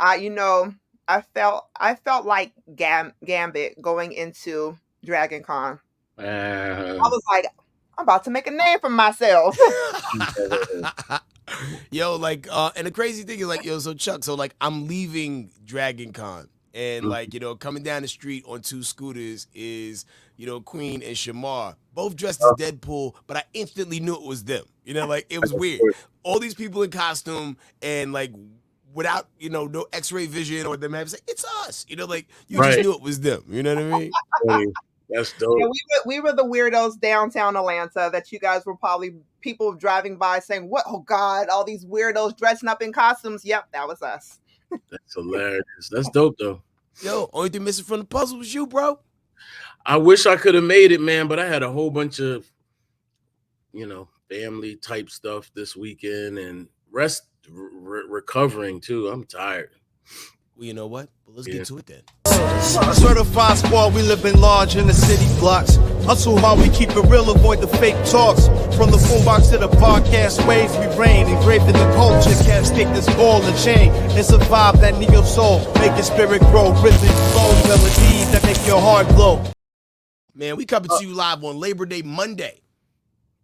I felt like Gambit going into Dragon Con. I Uh, was like, I'm about to make a name for myself. Yo, like, and the crazy thing is, like, yo, so Chuck, so like, I'm leaving Dragon Con, and like, coming down the street on two scooters is, Queen and Shamar, both dressed as Deadpool, but I instantly knew it was them. Like, it was weird. All these people in costume, and like, without, no X-ray vision or them having say, it's us. Like, you just right. knew it was them. You know what I mean? Hey, that's Yeah, dope. we were the weirdos downtown Atlanta that you guys were probably people driving by saying, "What? Oh God! All these weirdos dressing up in costumes." Yep, that was us. That's hilarious. That's dope though. Yo, only thing missing from the puzzle was you, bro. I wish I could have made it, man, but I had a whole bunch of, family type stuff this weekend and recovering too. I'm tired. Well, you know what? But let's get to it then. Certified squad, we living large in the city blocks. Hustle how we keep it real, avoid the fake talks. From the boombox to the podcast waves, we reign. Engraved in the culture, can't stick this ball and chain. And survive that neo soul, make your spirit grow. Rhythm, flow, melodies that make your heart glow. Man, we coming to you live on Labor Day Monday.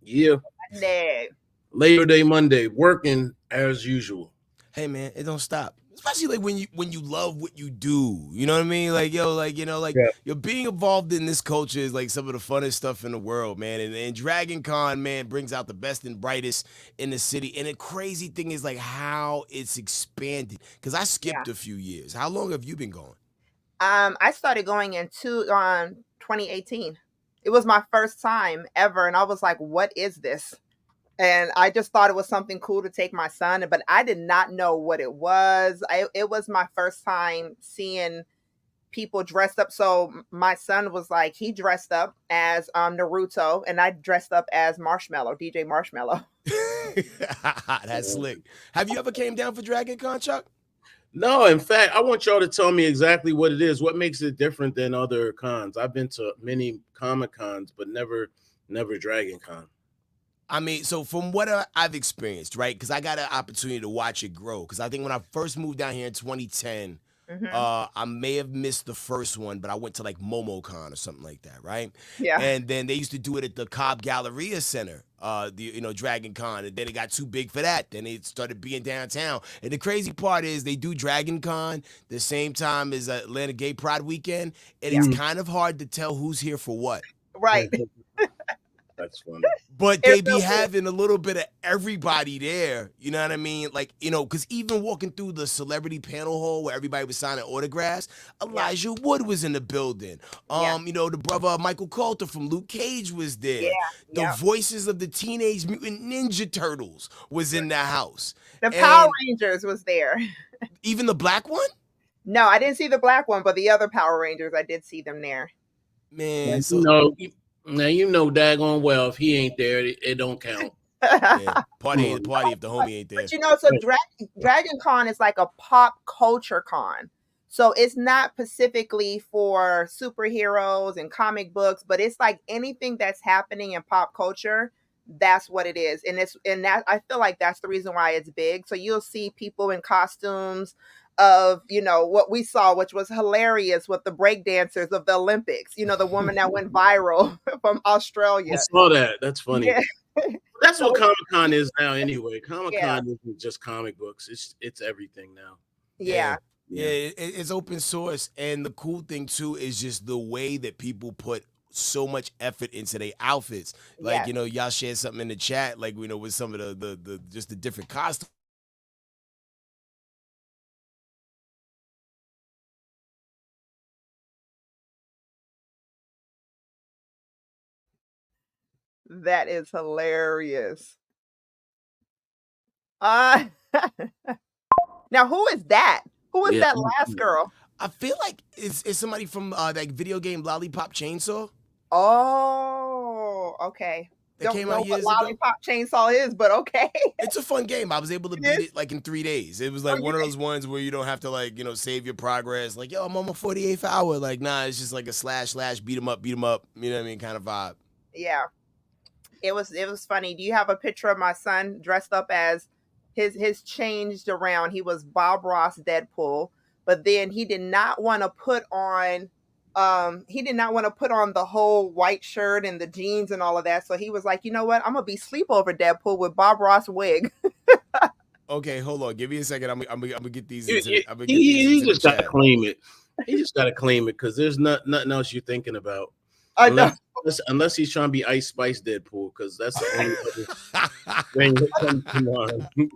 Yeah. Nah. Labor Day Monday, working as usual. Hey man, it don't stop. Especially like when you love what you do. You know what I mean? Like yo, Yeah. you're being involved in this culture is like some of the funnest stuff in the world, man. And Dragon Con, man, brings out the best and brightest in the city. And the crazy thing is like how it's expanded. Cause I Yeah. skipped a few years. How long have you been going? I started going in 2018. It was my first time ever, and I was like, "What is this?" And I just thought it was something cool to take my son, but I did not know what it was. It was my first time seeing people dressed up. So my son was like, he dressed up as Naruto, and I dressed up as Marshmallow, DJ Marshmallow. That's slick. Have you ever came down for Dragon Con, Chuck? No, in fact, I want y'all to tell me exactly what it is. What makes it different than other cons? I've been to many Comic Cons, but never Dragon Con. I mean, so from what I've experienced, right? Because I got an opportunity to watch it grow. Because I think when I first moved down here in 2010, Hmm. I may have missed the first one, but I went to like MomoCon or something like that, right? Yeah. And then they used to do it at the Cobb Galleria Center, the Dragon Con, and then it got too big for that. Then it started being downtown. And the crazy part is they do Dragon Con the same time as Atlanta Gay Pride Weekend, and Yeah. it's kind of hard to tell who's here for what. Right. That's funny. But It they be felt good. having a little bit of everybody there. You know what I mean? Like, because even walking through the celebrity panel hall where everybody was signing autographs, Elijah Wood was in the building. Yeah. The brother Michael Coulter from Luke Cage was Yeah. there. The Yeah. voices of the Teenage Mutant Ninja Turtles was in the house. The Power And Rangers was there. even the black one? No, I didn't see the black one, but the other Power Rangers, I did see them there. Man, You so know, daggone well if he ain't there, it don't count. yeah, party Come ain't the party if the homie ain't there. But so Dragon Con is like a pop culture con. So it's not specifically for superheroes and comic books, but it's like anything that's happening in pop culture, that's what it is. And that I feel like that's the reason why it's big. So you'll see people in costumes of, what we saw, which was hilarious with the breakdancers of the Olympics, the woman that went viral from I Australia. saw that. That's funny. Yeah. That's So what Comic Con is now, anyway. Comic yeah, Con isn't just comic books; it's everything now. Yeah. yeah, Yeah, it's open source, and the cool thing too is just the way that people put so much effort into their outfits. Like yes. y'all shared something in the chat, like with some of the just the different costumes. That is hilarious. Uh Now who is that? Who is Yeah. that last girl? I feel like it's somebody from that video game Lollipop Chainsaw Oh, okay. that Don't came know out what years ago. Lollipop Chainsaw is, but okay. It's a fun game. I was able to It beat is? it like in 3 days. It was Oh, like you one of did? those ones where you don't have to like save your progress. Like yo, I'm on my 48th hour. Like nah, it's just like a slash beat 'em up. You know what I mean, kind of vibe. Yeah. It was funny. Do you have a picture of my son dressed up as his changed around. He was Bob Ross Deadpool, but then he did not want to put on the whole white shirt and the jeans and all of that. So he was like, you know what? I'm gonna be sleepover Deadpool with Bob Ross wig. Okay, hold on. Give me a second. I'm gonna get these You- into you- the, I'm gonna get these he into the just gotta chat. claim it. He just gotta claim it because there's nothing else you're thinking about. I know. Unless he's trying to be Ice Spice Deadpool, because that's the only other thing that comes to mind.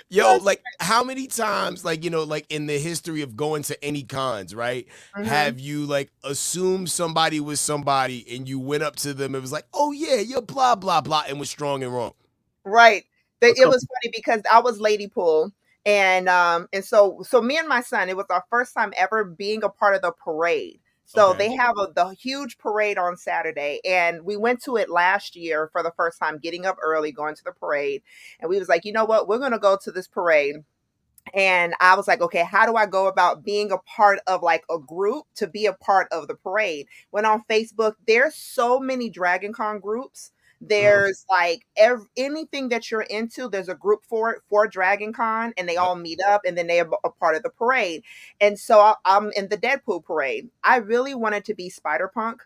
Yo, like how many times, like, you know, like in the history of going to any cons, right? Mhm. Have you like assumed somebody was somebody and you went up to them and was like, oh yeah, you're blah blah blah, and was strong and wrong? Right. A It was couple- funny because I was Lady Pool, and so me and my son, it was our first time ever being a part of the parade. So Okay. they have the huge parade on Saturday, and we went to it last year for the first time, getting up early, going to the parade, and we was like, you know what, we're gonna go to this parade. And I was like, okay, how do I go about being a part of like a group to be a part of the parade? Went on Facebook. There's so many Dragon Con groups. There's like anything that you're into, there's a group for it for Dragon Con, and they all meet up and then they are a part of the parade. And so I'm in the Deadpool parade. I really wanted to be Spider-Punk,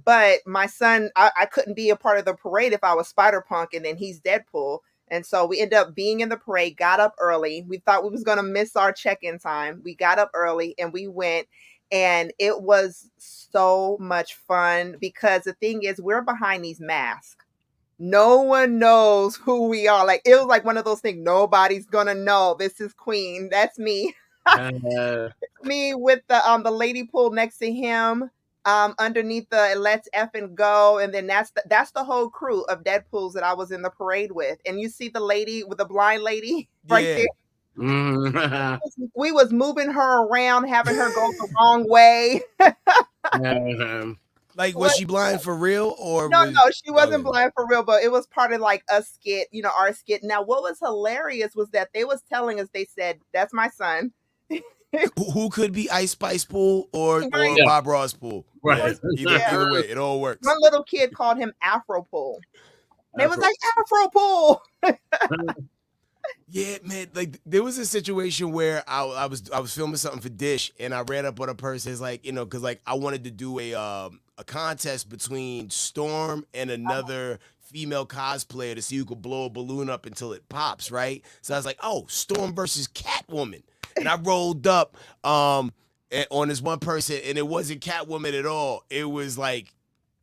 but my son, I couldn't be a part of the parade if I was Spider-Punk and then he's Deadpool. And so we ended up being in the parade, got up early. We thought we was going to miss our check-in time. We got up early and we went, and it was so much fun because the thing is, we're behind these masks. No one knows who we are. Like, it was like one of those things. Nobody's going to know. This is Queen. That's me. Me with the lady pool next to him, underneath the let's effing go, and then that's the whole crew of Deadpools that I was in the parade with. And you see the lady with the blind lady right Yeah. there. Mhm. We was moving her around, having her go the wrong way. Like, was What? she blind for real or No, was no, she wasn't okay. blind for real, but it was part of like a skit, our skit. Now, what was hilarious was that they was telling us, they said, "That's my son." Who could be Ice Spice Pool or Right. Yeah. Bob Ross Pool? Right. Yeah, Yeah. either way, it all works. One little kid called him Afro Pool. They was Afro- like, Afro Pool. Yeah, man. Like there was a situation where I was filming something for Dish, and I ran up on a person. It's like, because like I wanted to do a contest between Storm and another female cosplayer to see who could blow a balloon up until it pops, right? So I was like, oh, Storm versus Catwoman, and I rolled up on this one person, and it wasn't Catwoman at all. It was like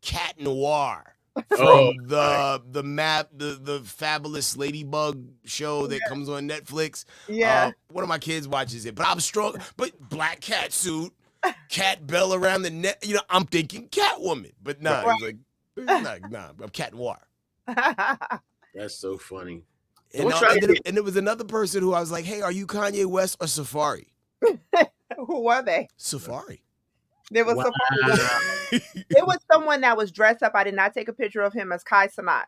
Cat Noir Oh, from the fabulous Ladybug show that comes on Netflix. Yeah. One of my kids watches it, but I'm strong. But black cat suit, cat bell around the neck. I'm thinking Catwoman, but nah, Right. he's like, nah, I'm Cat Noir. that's so funny. And, Don't try to get- and there was another person who I was like, hey, are you Kanye West or Safari? Who were they? Safari. There was Wow. It was someone that was dressed up. I did not take a picture of him as Kai Sanat.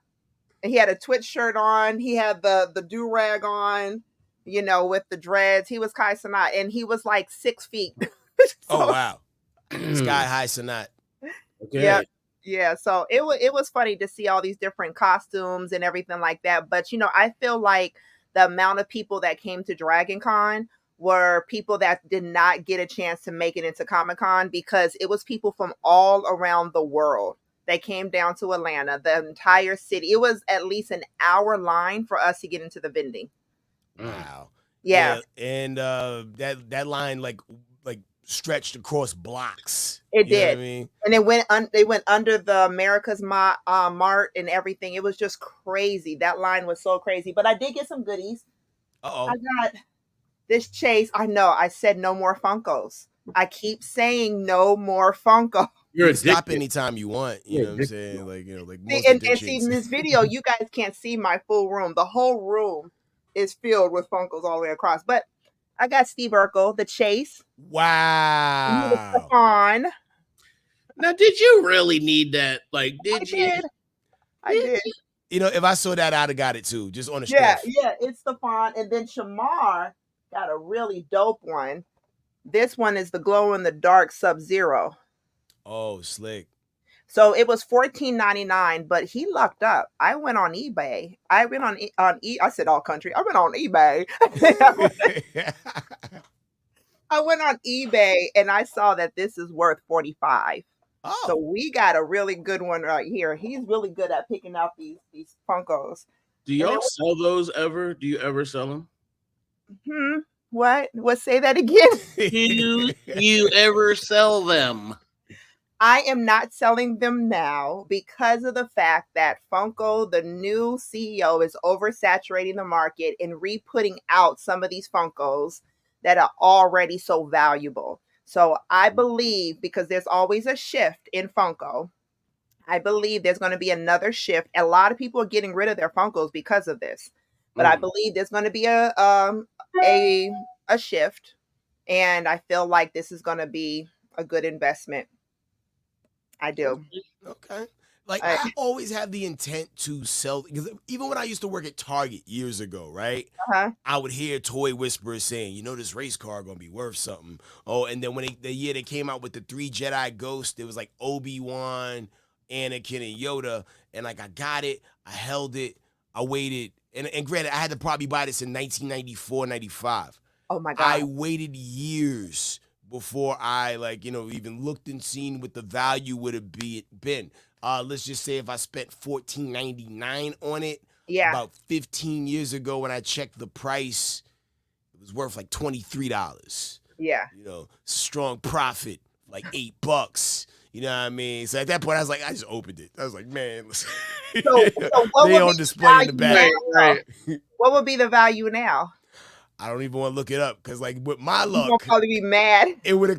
And he had a Twitch shirt on. He had the do-rag on, with the dreads. He was Kai Sanat, and he was like 6 feet. Oh wow. Sky High Sonat. Okay. Yeah. Yeah, so it was funny to see all these different costumes and everything like that. But I feel like the amount of people that came to Dragon Con were people that did not get a chance to make it into Comic Con, because it was people from all around the world that came down to Atlanta, the entire city. It was at least an hour line for us to get into the vending. Wow. Yeah. And that line like stretched across blocks. It You know what I did. mean? And they went under the America's Mart and everything. It was just crazy. That line was so crazy. But I did get some goodies. Uh-oh. I got this chase. I know. I said no more Funkos. I keep saying no more Funko. You're You can stop addicted. anytime you want. You You're know what I'm saying? Like, like most And see, addictions. in this video, you guys can't see my full room. The whole room is filled with Funkos all the way across. But I got Steve Urkel, the Chase. Wow. On. Now, did you really need that? Like, did you? I did. If I saw that, I'd have got it too, just on the Yeah, strength. yeah, it's Stefan. And then Shamar got a really dope one. This one is the glow in the dark Sub-Zero. Oh, slick. So it was $14.99, but he lucked up. I went on eBay. I went I said all country. I went on eBay. I went on eBay and I saw that this is worth 45. So Oh, we got a really good one right here. He's really good at picking out these Funkos. Do And then y'all sell those ever? Do you ever sell them? what? What? Say that again. Do you ever sell them? I am not selling them now because of the fact that Funko, the new CEO, is oversaturating the market and re-putting out some of these Funkos that are already so valuable. So I believe, because there's always a shift in Funko, I believe there's going to be another shift. A lot of people are getting rid of their Funkos because of this, but I believe there's going to be a shift, and I feel like this is going to be a good investment. I do. okay. Like I, I always have the intent to sell because even when I used to work at Target years ago, right? uh-huh. I would hear toy whisperers saying, "You know, this race car gonna be worth something." Oh, and then when the year they came out with the 3 Jedi Ghosts, it was like Obi-Wan, Anakin, and Yoda, and like I got it, I held it, I waited, and granted, I had to probably buy this in 1994, 95. Oh my God. I waited years before I even looked and seen what the value would have been. Let's just say if I spent $14.99 on it Yeah. about 15 years ago when I checked the price, it was worth like $23. Yeah. Strong profit, like $8. You know what I mean? So at that point, I was like, I just opened it. I was like, man, listen. So what They would on be display in the value back. now? Right. What would be the value now? I don't even want to look it up because, like, with my You're gonna luck, probably be mad. it would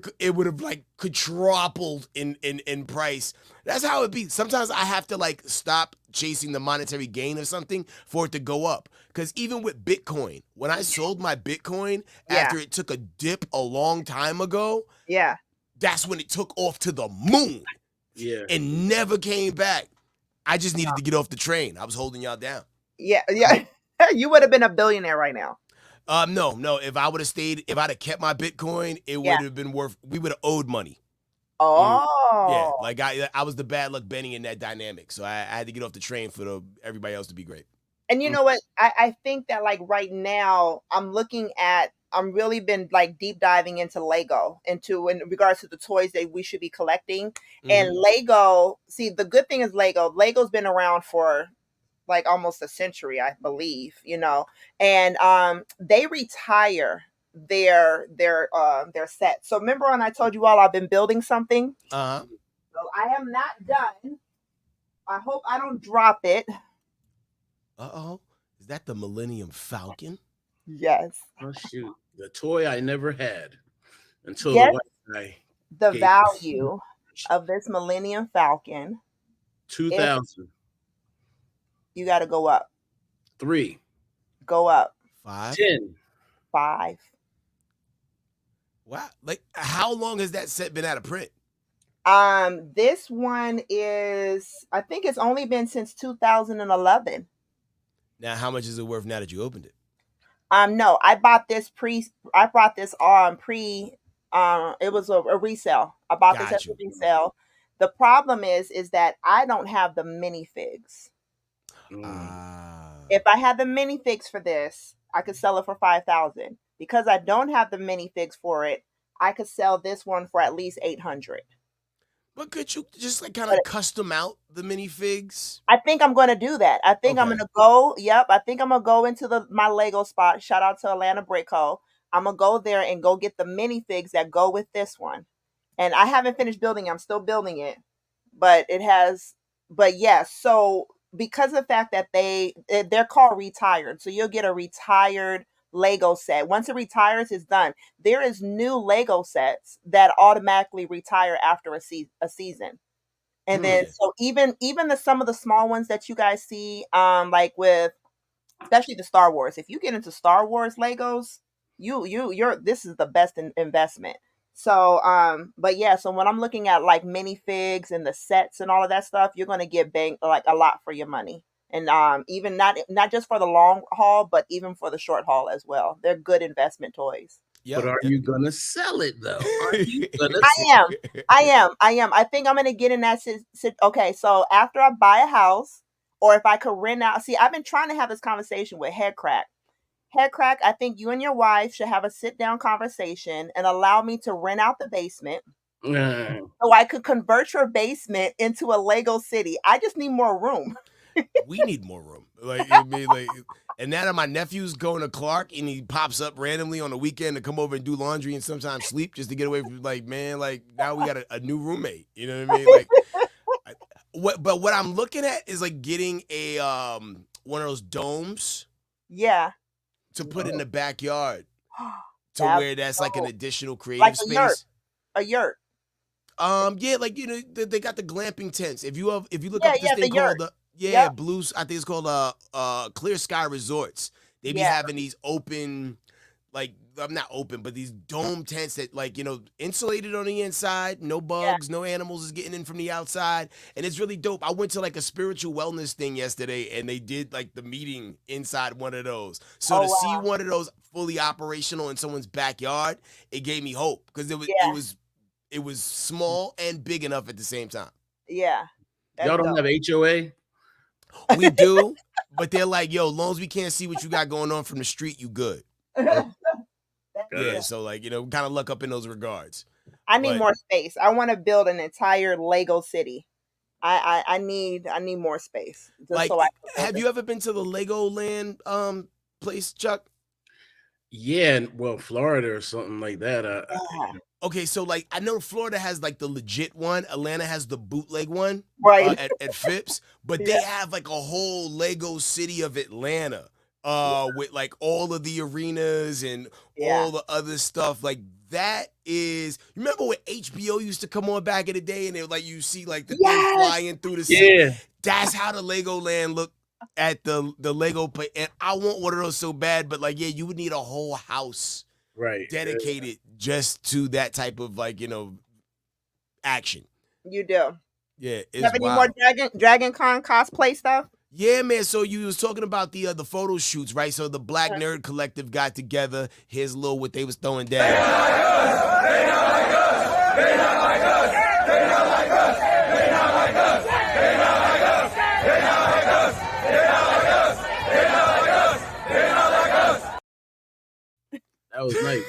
have like quadrupled in price. That's how it be. Sometimes I have to like stop chasing the monetary gain of something for it to go up. Because even with Bitcoin, when I sold my Bitcoin Yeah. after it took a dip a long time ago, Yeah. that's when it took off to the moon Yeah. and never came back. I just needed to get off the train. I was holding y'all down. Yeah. Yeah. You would have been a billionaire right now. No. If I would have stayed, if I'd have kept my Bitcoin, it Yeah. would have been worth. We would have owed money. Oh. Yeah, like I was the bad luck Benny in that dynamic, so I had to get off the train for everybody else to be great. And you know what? I think that like right now I'm really been like deep diving into Lego, in regards to the toys that we should be collecting. And Lego, see, the good thing is Lego's been around for like almost a century, I believe, and they retire their sets. So remember when I told you all I've been building something? Uh-huh. So I am not done. I hope I don't drop it. Uh-oh. Is that the Millennium Falcon? Yes. Oh shoot, the toy I never had until Yes. the white guy. The gave value of this Millennium Falcon, 2000. you got to go up. 3. Go up. 5. 10. 5. Wow. Like, how long has that set been out of print? This one is, I think it's only been since 2011. Now, how much is it worth now that you opened it? No, I bought this pre, it was a resale. I bought this as a resale. The problem is that I don't have the minifigs. If I had the minifigs for this, I could sell it for 5,000. Because I don't have the minifigs for it, I could sell this one for at least 800. But could you just like kind of custom out the minifigs? I think I'm going to do that. I think I'm going to go. Yep. I think I'm going to go into my Lego spot. Shout out to Atlanta Brick Co. I'm going to go there and go get the minifigs that go with this one. And I haven't finished building it. I'm still building it. But yes. So because of the fact that they're called retired. So you'll get a retired Lego set. Once it retires, it's done. There is new Lego sets that automatically retire after a season. And then so even some of the small ones that you guys see, like with especially the Star Wars. If you get into Star Wars Legos, this is the best investment. So but yeah, so when I'm looking at like minifigs and the sets and all of that stuff, you're gonna get like a lot for your money. And even not just for the long haul, but even for the short haul as well. They're good investment toys. But are you gonna sell it though? Are you gonna? I am. I think I'm gonna get in that. Okay, so after I buy a house, or if I could rent out. See, I've been trying to have this conversation with Head Crack. Head Crack, I think you and your wife should have a sit down conversation and allow me to rent out the basement. So I could convert your basement into a Lego city. I just need more room. We need more room. Like, I mean, like, and now that my nephew's going to Clark and he pops up randomly on the weekend to come over and do laundry and sometimes sleep just to get away from, like, man, like, now we got a new roommate. You know what I mean? Like, what I'm looking at is like getting a one of those domes. Yeah. To put in the backyard, to where that's like an additional creative like space. A yurt. Yeah, like, you know, they got the glamping tents. If you look up this thing called Blues, I think it's called Clear Sky Resorts. They be having these open, like, I'm not open, but these dome tents that, like, you know, insulated on the inside, no bugs, no animals is getting in from the outside, and it's really dope. I went to like a spiritual wellness thing yesterday, and they did like the meeting inside one of those. So to see one of those fully operational in someone's backyard, it gave me hope because it was small and big enough at the same time. Yeah. Y'all don't have HOA? We do, but they're like, yo, as long as we can't see what you got going on from the street, you good. Yeah, so like, you know, kind of luck up in those regards. I need more space. I want to build an entire Lego city. I need more space. Like, have you ever been to the Legoland place, Chuck? Yeah, well, Florida or something like that. Okay, so like I know Florida has like the legit one. Atlanta has the bootleg one, right? At Phipps, but they have like a whole Lego city of Atlanta, with like all of the arenas and all the other stuff. Like that is. Remember when HBO used to come on back in the day, and it like you see like the thing flying through the city. Yeah, that's how the Legoland looked at the Lego play, and I want one of those so bad. But like, yeah, you would need a whole house. Right, dedicated just to that type of, like, you know, action. You do. Yeah, it's have any more Dragon Con cosplay stuff? Yeah, man. So you was talking about the photo shoots, right? So the Black Nerd Collective got together. Here's a little what they was throwing down. They not like us. They not like us. They not like us. They not like us. They not like us. They not like us. They not like us. They not like us. They not like us. That was nice.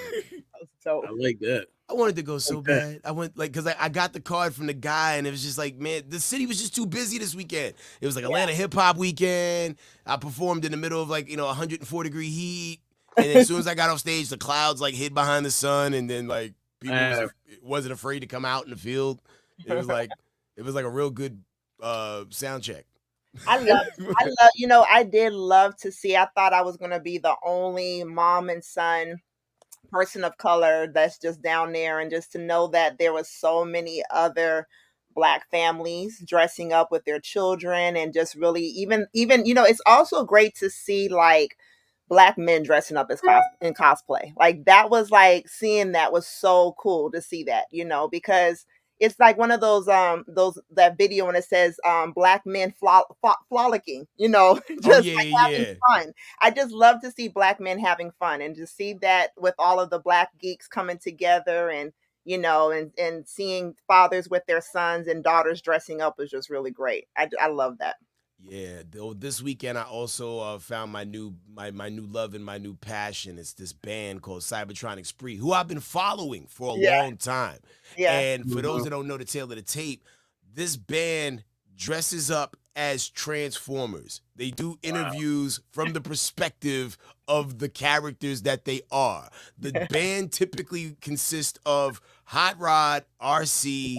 I like that. I wanted to go so bad. I went like, cause I got the card from the guy, and it was just like, man, the city was just too busy this weekend. It was like Atlanta hip hop weekend. I performed in the middle of like, you know, 104-degree heat, and as soon as I got off stage, the clouds like hid behind the sun, and then like people wasn't afraid to come out in the field. It was like a real good sound check. I love, you know, I did love to see. I thought I was gonna be the only mom and son person of color that's just down there, and just to know that there was so many other Black families dressing up with their children, and just really even you know, it's also great to see like Black men dressing up as in cosplay. Like that was like, seeing that was so cool to see that, you know, because it's like one of those that video when it says Black men frolicking, you know, just having fun. I just love to see Black men having fun, and to see that with all of the Black geeks coming together, and you know, and seeing fathers with their sons and daughters dressing up was just really great. I love that. Yeah, this weekend I also found my new love and my new passion. It's this band called Cybertronic Spree, who I've been following for a long time. Yeah. And for those that don't know the tale of the tape, this band dresses up as Transformers. They do interviews from the perspective of the characters that they are. The band typically consists of Hot Rod, RC,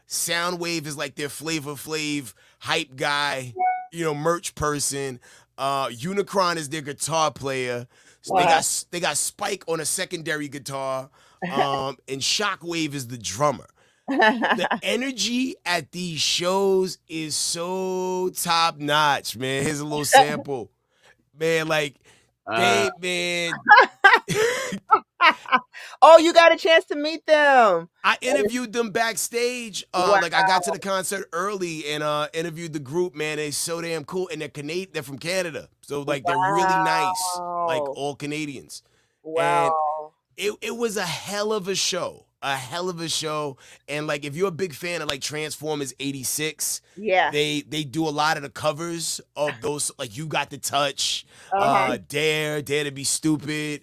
Soundwave is like their Flavor Flav hype guy, you know, merch person. Unicron is their guitar player. So they got Spike on a secondary guitar, and Shockwave is the drummer. The energy at these shows is so top notch, man. Here's a little sample, man. Like, man. Oh, you got a chance to meet them. I interviewed them backstage. Like I got to the concert early and interviewed the group. Man, they're so damn cool, and they're from Canada, so like they're really nice, like all Canadians. Wow. it was a hell of a show. A hell of a show. And like if you're a big fan of like Transformers 86, Yeah. they do a lot of the covers of those, like You Got the Touch, Uh-huh. Dare to Be Stupid,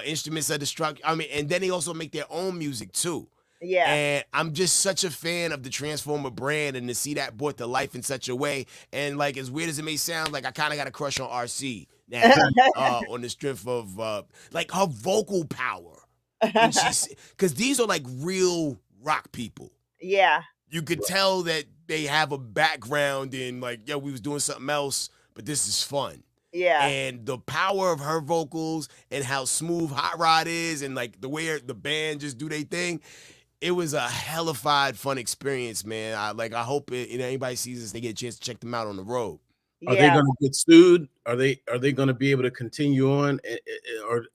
Instruments of Destruction. I mean, and then they also make their own music too. Yeah. And I'm just such a fan of the Transformer brand, and to see that brought to life in such a way. And like as weird as it may sound, like I kind of got a crush on RC now on the strength of like her vocal power. Because these are like real rock people. Yeah. You could tell that they have a background in like, yo, we was doing something else, but this is fun. Yeah. And the power of her vocals and how smooth Hot Rod is, and like the way the band just do their thing. It was a hellified fun experience, man. I hope anybody sees this, they get a chance to check them out on the road. Are they going to get sued? Are they going to be able to continue on,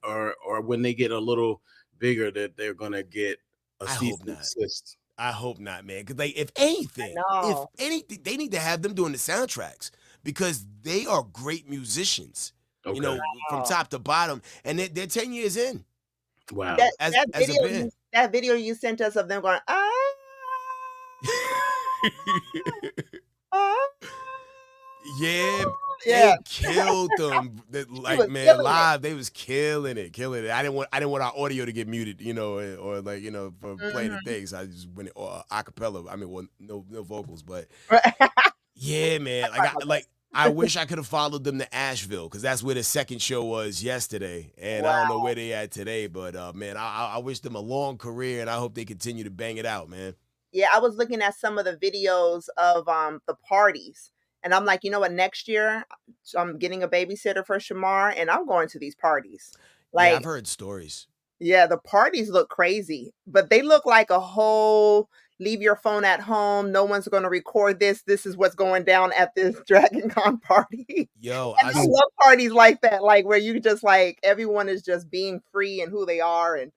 or when they get a little bigger that they're going to get a cease and desist? I hope not, man. Because like if anything, they need to have them doing the soundtracks, because they are great musicians. Okay. You know, from top to bottom, and they're 10 years in. Wow. That video you sent us of them going, yeah, yeah, they killed them. Like man, live, they was killing it. I didn't want our audio to get muted, you know, or like, you know, for playing the things. I just went acapella. I mean, well, no vocals, but yeah, man. I wish I could have followed them to Asheville, because that's where the second show was yesterday, and I don't know where they at today. But man, I wish them a long career, and I hope they continue to bang it out, man. Yeah, I was looking at some of the videos of the parties, and I'm like, you know what? Next year, I'm getting a babysitter for Shamar, and I'm going to these parties. Like, yeah, I've heard stories. Yeah, the parties look crazy, but they look like a whole leave your phone at home. No one's going to record this. This is what's going down at this Dragon Con party. Yo, I love parties like that, like where you just like everyone is just being free and who they are. And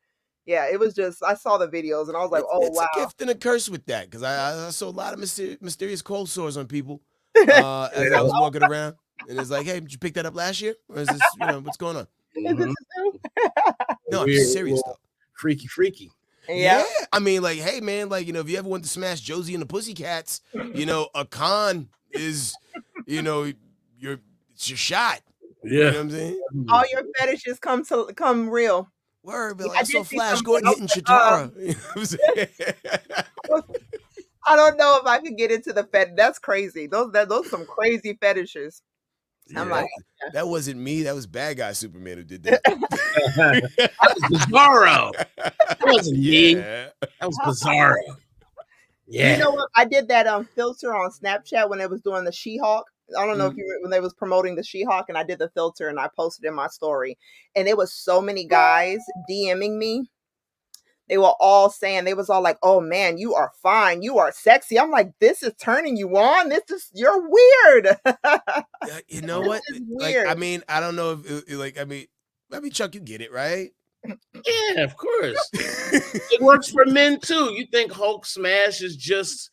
yeah, it was just, I saw the videos and I was like, it's wow. a gift and a curse with that, because I saw a lot of mysterious cold sores on people as I was walking around. And it's like, hey, did you pick that up last year? Or is this, you know, what's going on? No, I'm serious though. Freaky. Yeah. I mean, like, hey, man, like, you know, if you ever want to smash Josie and the Pussycats, you know, a con is, you know, it's your shot. Yeah. You know what I'm saying? All your fetishes come real. Word, but like, I saw Flash Gordon hitting Chitara. You know what I'm saying? I don't know if I could get into the fetish. That's crazy. Those some crazy fetishes. I'm like, that wasn't me. That was bad guy Superman who did that. That was Bizarro. That wasn't me. That was Bizarro. Yeah. You know what? I did that filter on Snapchat when it was doing the She-Hulk. I don't know if when they was promoting the She-Hulk, and I did the filter and I posted in my story, and it was so many guys DMing me. They were all saying, they was all like, oh man, you are fine. You are sexy. I'm like, this is turning you on. You're weird. You know what? Like, I mean, I don't know if I mean, Chuck, you get it, right? Yeah, of course. It works for men too. You think Hulk smash is just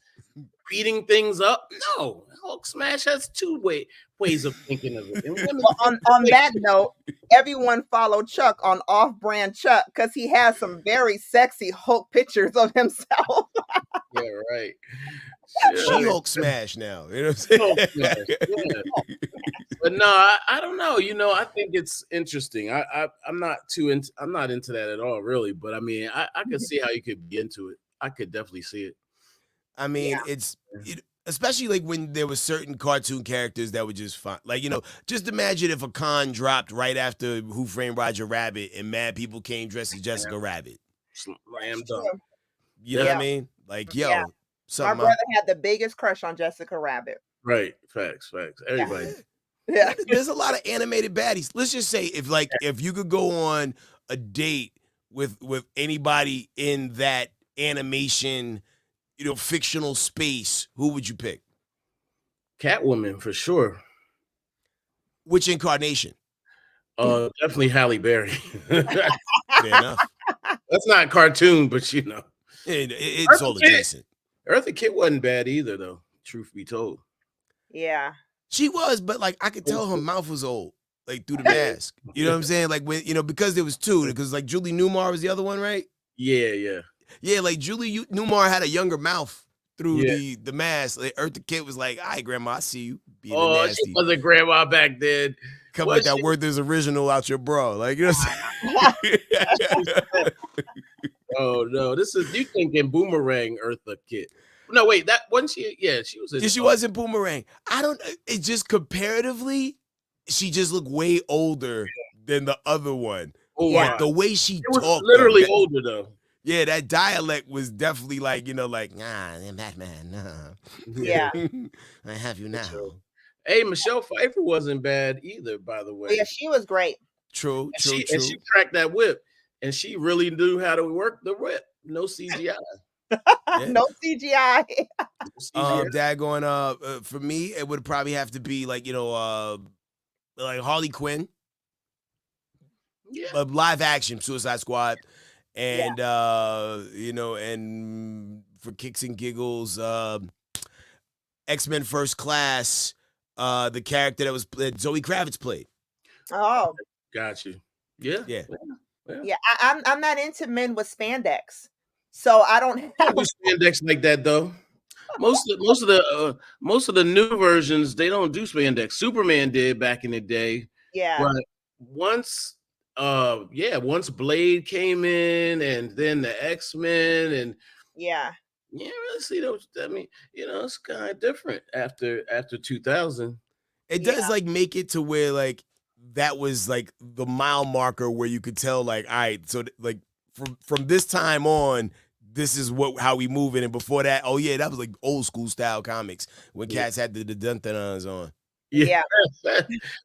beating things up? No, Hulk smash has two ways of thinking of it. And women, on that note, everyone follow Chuck on Off-Brand Chuck, because he has some very sexy Hulk pictures of himself. Yeah, right. She-Hulk smash now. You know what I'm saying? Yeah. But no, I don't know. You know, I think it's interesting. I'm not into that at all, really. But I mean, I can see how you could be into it. I could definitely see it. I mean, especially like when there were certain cartoon characters that were just fun. Like, you know, just imagine if a con dropped right after Who Framed Roger Rabbit and mad people came dressed as Jessica Rabbit. Slam dunk. You know what I mean? Like, yo, my brother had the biggest crush on Jessica Rabbit. Right. Facts. Everybody. Yeah. There's a lot of animated baddies. Let's just say if you could go on a date with anybody in that animation, you know, fictional space, who would you pick? Catwoman for sure. Which incarnation? Definitely Halle Berry. Fair enough. That's not cartoon, but you know, it's all adjacent. Eartha Kitt wasn't bad either, though. Truth be told. Yeah. She was, but like I could tell her mouth was old. like through the mask. You know what I'm saying? Like when because there was two, because like Julie Newmar was the other one, right? Yeah. Yeah, like Julie Newmar had a younger mouth through Yeah. the mask. Like Eartha Kitt was like, "All right, Grandma, I see you being a Oh, nasty." she wasn't grandma back then. Come with that word, there's original out your bro. Like, you know what I'm saying? Oh no, this is you thinking Boomerang Eartha Kitt. No, wait, that wasn't she? Yeah, she was. Yeah, she was in Boomerang. I don't. It just comparatively, she just looked way older than the other one. Oh, Like the way she it was talked, literally older though. Yeah, that dialect was definitely like like nah, Batman, nah. Yeah. I have you now. Hey, Michelle Pfeiffer wasn't bad either, by the way. Yeah, she was great. True. And she cracked that whip, and she really knew how to work the whip. No CGI. No CGI. Daggone, for me, it would probably have to be like like Harley Quinn. Yeah. Live action Suicide Squad, and and for kicks and giggles, X-Men First Class, the character that Zoe Kravitz played. Oh, got you. Yeah. I'm not into men with spandex, so I don't have spandex like that though. Most of the new versions, they don't do spandex. Superman did back in the day. Yeah. But once Blade came in, and then the X-Men, and really see those. I mean, it's kind of different after 2000. It does like make it to where like that was like the mile marker where you could tell like, all right, so like from this time on, this is how we moving. And before that, that was like old school style comics when cats had the dun-dun-duns on. Yeah.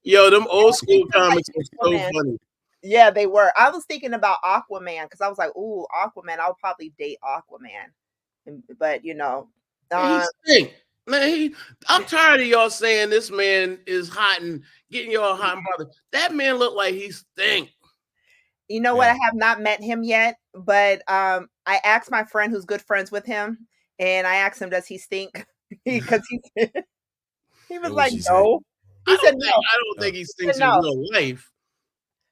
Yo, them old school comics were so funny. Yeah, they were. I was thinking about Aquaman because I was like, ooh, Aquaman. I'll probably date Aquaman. But he stink. Man, I'm tired of y'all saying this man is hot and getting y'all hot and bothered. That man looked like he stink. You know what? I have not met him yet, but I asked my friend who's good friends with him, and I asked him, does he stink? Because he was like, no. He said no. I don't think he stinks in real life.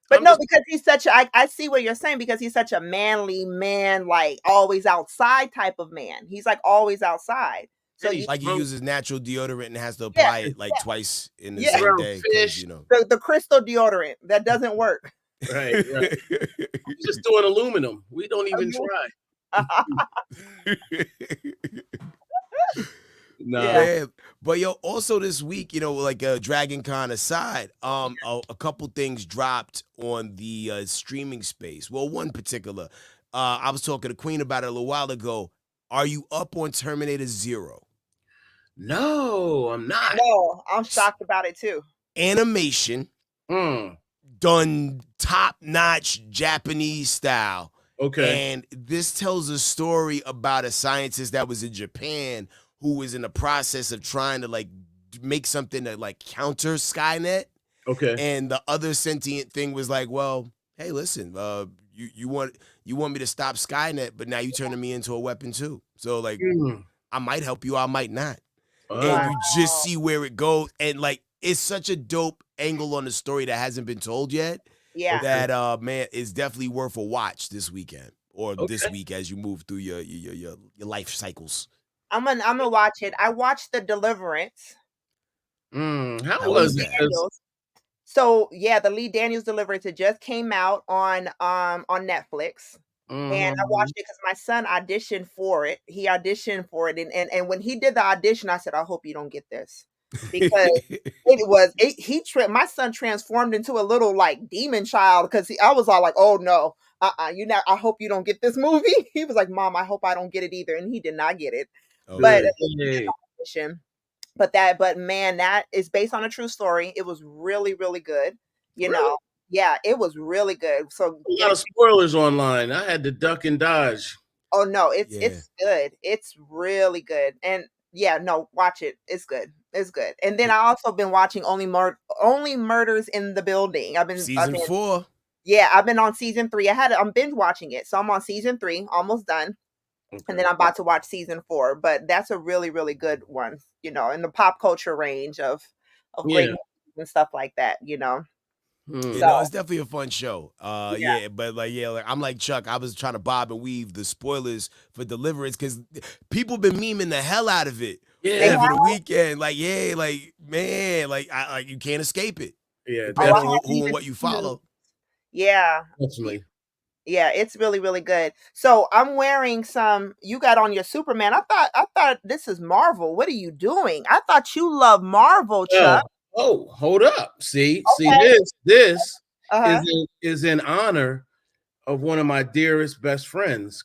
But no, because he's such I see what you're saying, because he's such a manly man, like always outside type of man. He's like always outside. So he uses natural deodorant and has to apply it like twice in the same day. The crystal deodorant that doesn't work. Right. He's just doing aluminum. We don't even try. Yeah. But also this week, like Dragon Con aside, a couple things dropped on the streaming space. Well, one particular, I was talking to Queen about it a little while ago. Are you up on Terminator 0? No, I'm not. No, I'm shocked about it too. Animation, done top-notch Japanese style. Okay. And this tells a story about a scientist that was in Japan who was in the process of trying to like make something that like counter Skynet. Okay. And the other sentient thing was like, well, hey, listen, you want me to stop Skynet, but now you turning me into a weapon too. So like, I might help you, I might not. And you just see where it goes. And like, it's such a dope angle on the story that hasn't been told yet. Yeah. That man, is definitely worth a watch this weekend or this week as you move through your life cycles. I'm gonna watch it. I watched The Deliverance. How was it? So the Lee Daniels Deliverance, it just came out on Netflix. And I watched it because my son auditioned for it. He auditioned for it, and when he did the audition, I said, I hope you don't get this, because my son transformed into a little like demon child, because I was all like, oh no, I hope you don't get this movie. He was like, Mom, I hope I don't get it either, and he did not get it. But man, that is based on a true story. It was really, really good. You know. Yeah, it was really good. So a lot of spoilers online. I had to duck and dodge. Oh no, it's good. It's really good. And watch it. It's good. It's good. And then I also been watching Only Murders in the Building. Season 4. Yeah, I've been on season 3. I'm binge watching it. So I'm on season 3, almost done. Okay. And then I'm about to watch season 4. But that's a really, really good one, in the pop culture range of great movies and stuff like that, You So know, it's definitely a fun show. yeah, Yeah, but like, yeah, like I'm like Chuck. I was trying to bob and weave the spoilers for Deliverance because people been memeing the hell out of it they Yeah, over have. the weekend. Like, yeah, like man, like you can't escape it. yeah, Oh, I Depending definitely, on haven't who and even what you seen it. follow. Yeah. definitely. Yeah, it's really, really good. So I'm wearing some. You got on your Superman. I thought this is Marvel. What are you doing? I thought you love Marvel, Oh, Chuck. hold up. See, Okay. this Uh-huh. is in honor of one of my dearest best friends,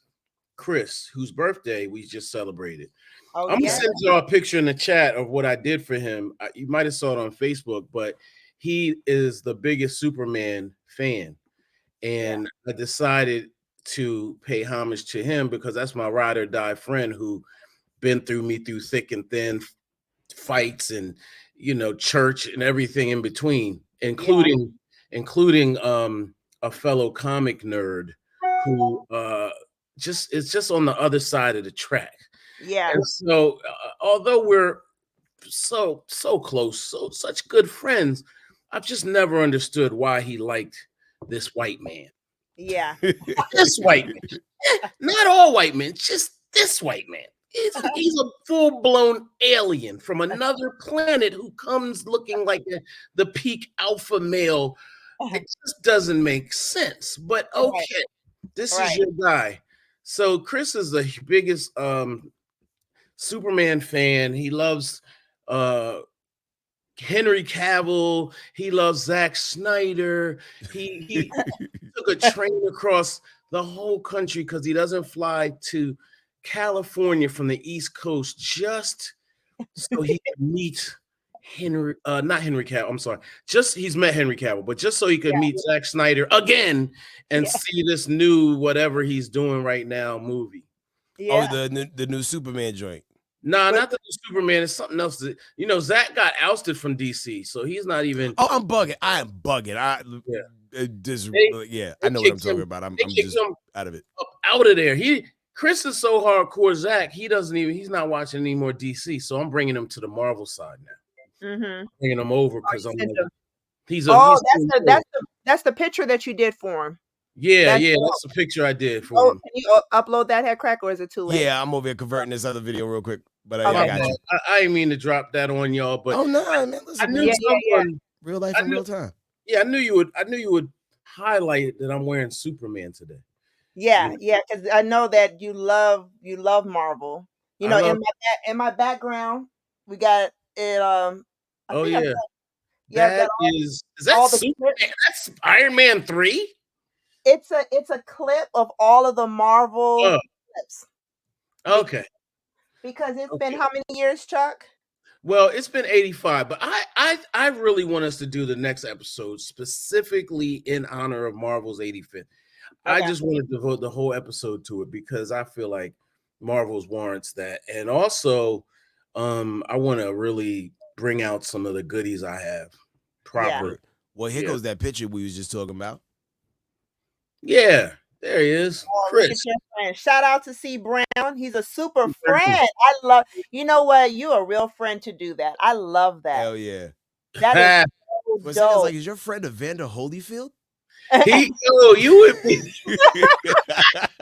Chris, whose birthday we just celebrated. Oh I'm gonna yeah. send y'all a picture in the chat of what I did for him. You might have saw it on Facebook, but he is the biggest Superman fan, Yeah. and I decided to pay homage to him because that's my ride or die friend who been through me through thick and thin, fights and church and everything in between, Yeah. including a fellow comic nerd who just is just on the other side of the track. Yeah. And so although we're so close, such good friends, I've just never understood why he liked this white man. Yeah. This white man. Not all white men, just this white man. He's a full-blown alien from another planet who comes looking like the peak alpha male. It just doesn't make sense. But Right. okay, this is Right. your guy. So Chris is the biggest Superman fan. He loves uh Henry Cavill. He loves Zack Snyder. He took a train across the whole country because he doesn't fly to California from the East Coast just so he could meet not Henry Cavill. I'm sorry. Just he's met Henry Cavill, but just so he could meet Zack Snyder again and Yeah. see this new whatever he's doing right now movie. Oh, Yeah. the new Superman joint. Nah, But not the Superman. It's something else. Zach got ousted from DC, so he's not even. Oh, I'm bugging. I am bugging. Yeah. Yeah, They I know what I'm kicked talking him. about. I'm They kicked just him out of it. up out of there. Chris is so hardcore. Zach, he's not watching any more DC. So I'm bringing him to the Marvel side now. mm-hmm. Bringing him over Oh, because you I'm sent like, them. he's Oh, too good. that's the picture that you did for him. Yeah, That's that's the picture I did for Oh, him. can you upload that head crack or is it too late? Yeah, I'm over here converting this other video real quick, but Okay. I got you. I didn't mean to drop that on y'all, but Oh no, man! I Listen, knew man. someone. Real life I in knew- real time. Yeah, I knew you would highlight that I'm wearing Superman today. Yeah, yeah, because I know that you love Marvel. You know, in my background, we got it. I Oh think I yeah, yeah, I've got is that all the Superman? That's Iron Man 3. it's a clip of all of the Marvel Oh, clips okay. because it's been Okay. how many years, Chuck? Well, it's been 85, but I really want us to do the next episode specifically in honor of Marvel's 85th. I Okay. just want to devote the whole episode to it because I feel like Marvel's warrants that. And also, I want to really bring out some of the goodies I have. Yeah. Proper. Well, here Yeah. goes that picture we was just talking about. Yeah, there he is. Oh, look at Chris. your friend. Shout out to C Brown. He's a super friend. I love. You know what? You're a real friend to do that. I love that. Hell yeah. That is so For a second, I was dope. like, is your friend Evander Holyfield? You would be.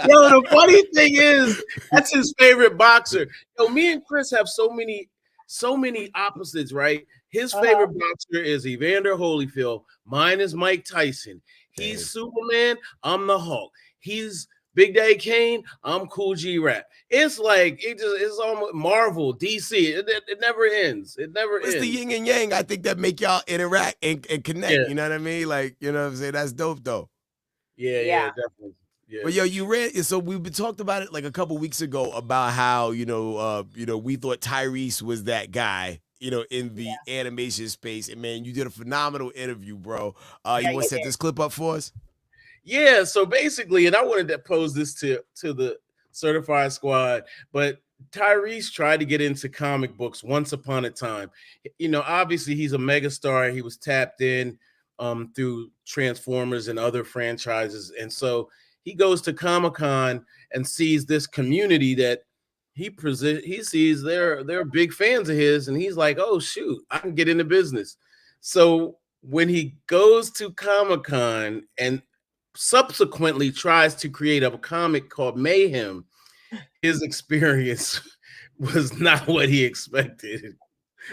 Yo, the funny thing is, that's his favorite boxer. Yo, me and Chris have so many opposites, right? His favorite boxer is Evander Holyfield. Mine is Mike Tyson. He's Superman. I'm the Hulk. He's Big Daddy Kane. I'm Cool G Rap. It's like it's almost Marvel, DC. It never ends. It never It's ends. the yin and yang, I think, that make y'all interact and connect. Yeah. You know what I mean? Like, you know what I'm saying? That's dope, though. Yeah, definitely. Yeah. But yo, you read so we talked about it like a couple weeks ago about how we thought Tyrese was that guy, in the animation space. And man, you did a phenomenal interview, bro. You want to set this clip up for us? Yeah, so basically, and I wanted to pose this to the certified squad, but Tyrese tried to get into comic books once upon a time. Obviously he's a megastar. He was tapped in through Transformers and other franchises. And so he goes to Comic-Con and sees this community that he sees they're big fans of his, and he's like, oh shoot, I can get into business. So when he goes to Comic-Con and subsequently tries to create a comic called Mayhem, his experience was not what he expected.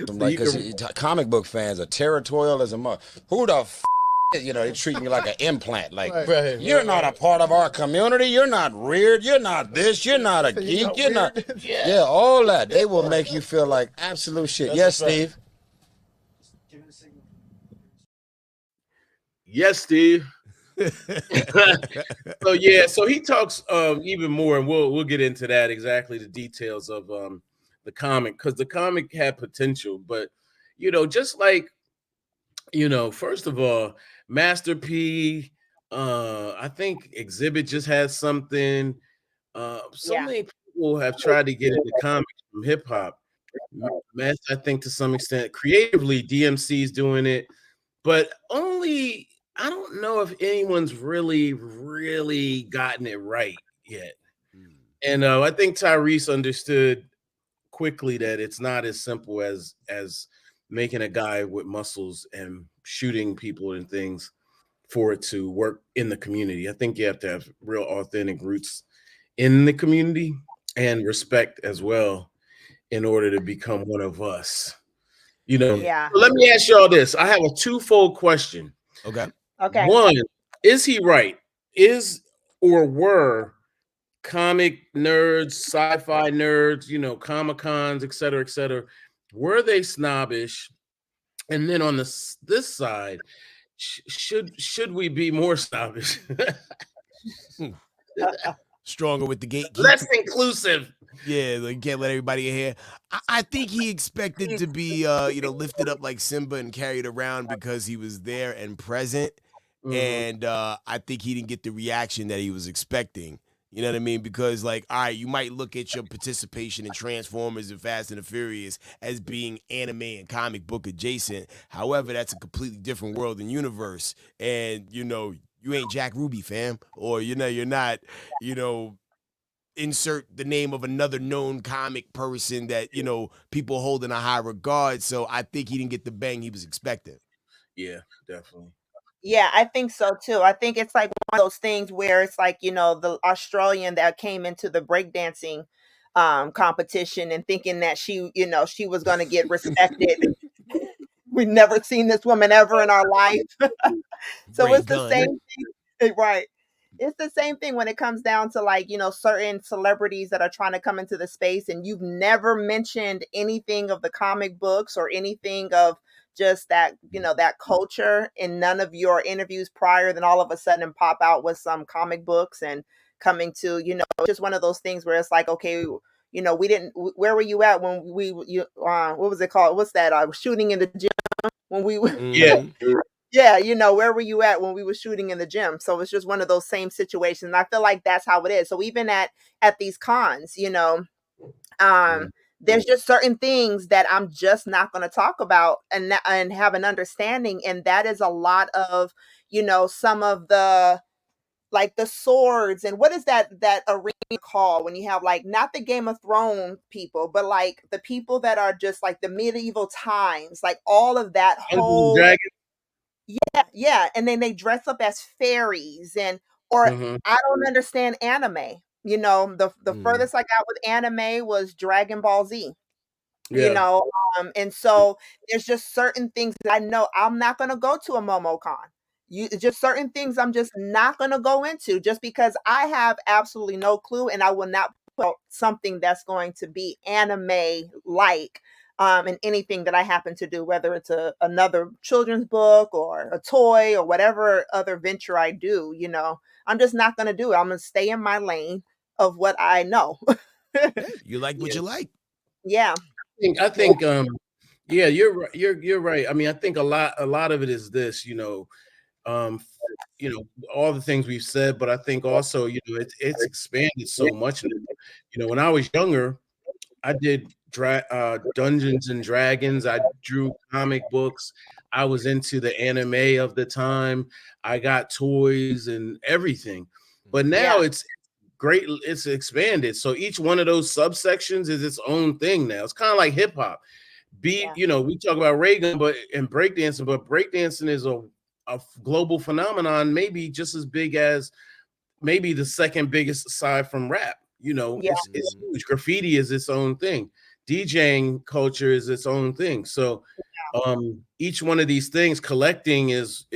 So like, because comic book fans are territorial as a mother. Who the you know, they treat me like an implant. Like, you're not a part of our community. You're not weird. You're not this. You're not a geek. You're not. Yeah, all that. They will make you feel like absolute shit. Yes, Steve. Yes, Steve. So yeah, so he talks even more, and we'll get into that, exactly the details of the comic, because the comic had potential, but you know, just like, you know, first of all, Master P, I think Exhibit just has something. So many people have tried to get into comics from hip hop. Mass, I think to some extent, creatively, DMC's doing it, but only, I don't know if anyone's really gotten it right yet. And I think Tyrese understood quickly that it's not as simple as making a guy with muscles and shooting people and things for it to work in the community. I think you have to have real authentic roots in the community and respect as well in order to become one of us. You know, so let me ask y'all this. I have a twofold question. Okay. One, is he right? Is or were comic nerds, sci-fi nerds, you know, Comic-Cons, et cetera, were they snobbish? And then on this side, should we be more snobbish? Stronger with the gatekeeper. Less inclusive. Yeah, like, can't let everybody in here. I think he expected to be, you know, lifted up like Simba and carried around because he was there and present. And I think he didn't get the reaction that he was expecting. You know what I mean? Because, like, all right, you might look at your participation in Transformers and Fast and the Furious as being anime and comic book adjacent. However, that's a completely different world and universe. And, you know, you ain't Jack Ruby, fam. Or, you know, you're not, you know, insert the name of another known comic person that, you know, people hold in a high regard. So I think he didn't get the bang he was expecting. Yeah, definitely. Yeah, I think so too. I think it's like one of those things where it's like, you know, the Australian that came into the breakdancing competition and thinking that she, you know, she was going to get respected. We've never seen this woman ever in our life. So it's the same thing, right? It's the same thing when it comes down to, like, you know, certain celebrities that are trying to come into the space and you've never mentioned anything of the comic books or anything of just that, you know, that culture in none of your interviews prior, then all of a sudden pop out with some comic books and coming to, you know, just one of those things where it's like, okay, you know, where were you at when what was it called? What's that? Shooting in the gym when we yeah, you know, where were you at when we were shooting in the gym? So it's just one of those same situations. And I feel like that's how it is. So even at these cons, you know, there's just certain things that I'm just not going to talk about and have an understanding. And that is a lot of, you know, some of the, like the swords and what is that arena called when you have, like, not the Game of Thrones people, but like the people that are just like the medieval times, like all of that whole yeah, and then they dress up as fairies or I don't understand anime. You know, the furthest I got with anime was Dragon Ball Z. You know, and so there's just certain things that I know I'm not going to go to a MomoCon. Just certain things I'm just not going to go into just because I have absolutely no clue, and I will not put something that's going to be anime like in anything that I happen to do, whether it's another children's book or a toy or whatever other venture I do. You know, I'm just not going to do it. I'm going to stay in my lane of what I know. You like what you like. Yeah. I think yeah, you're right. I mean, I think a lot of it is this, you know, all the things we've said, but I think also, you know, it's expanded so much. You know, when I was younger, I did Dungeons and Dragons. I drew comic books. I was into the anime of the time. I got toys and everything. But now it's great. It's expanded. So each one of those subsections is its own thing now. It's kind of like hip hop. You know, we talk about Reagan, but and breakdancing is a global phenomenon, maybe just as big as maybe the second biggest aside from rap. You know, it's huge. Graffiti is its own thing. DJing culture is its own thing. So each one of these things, collecting is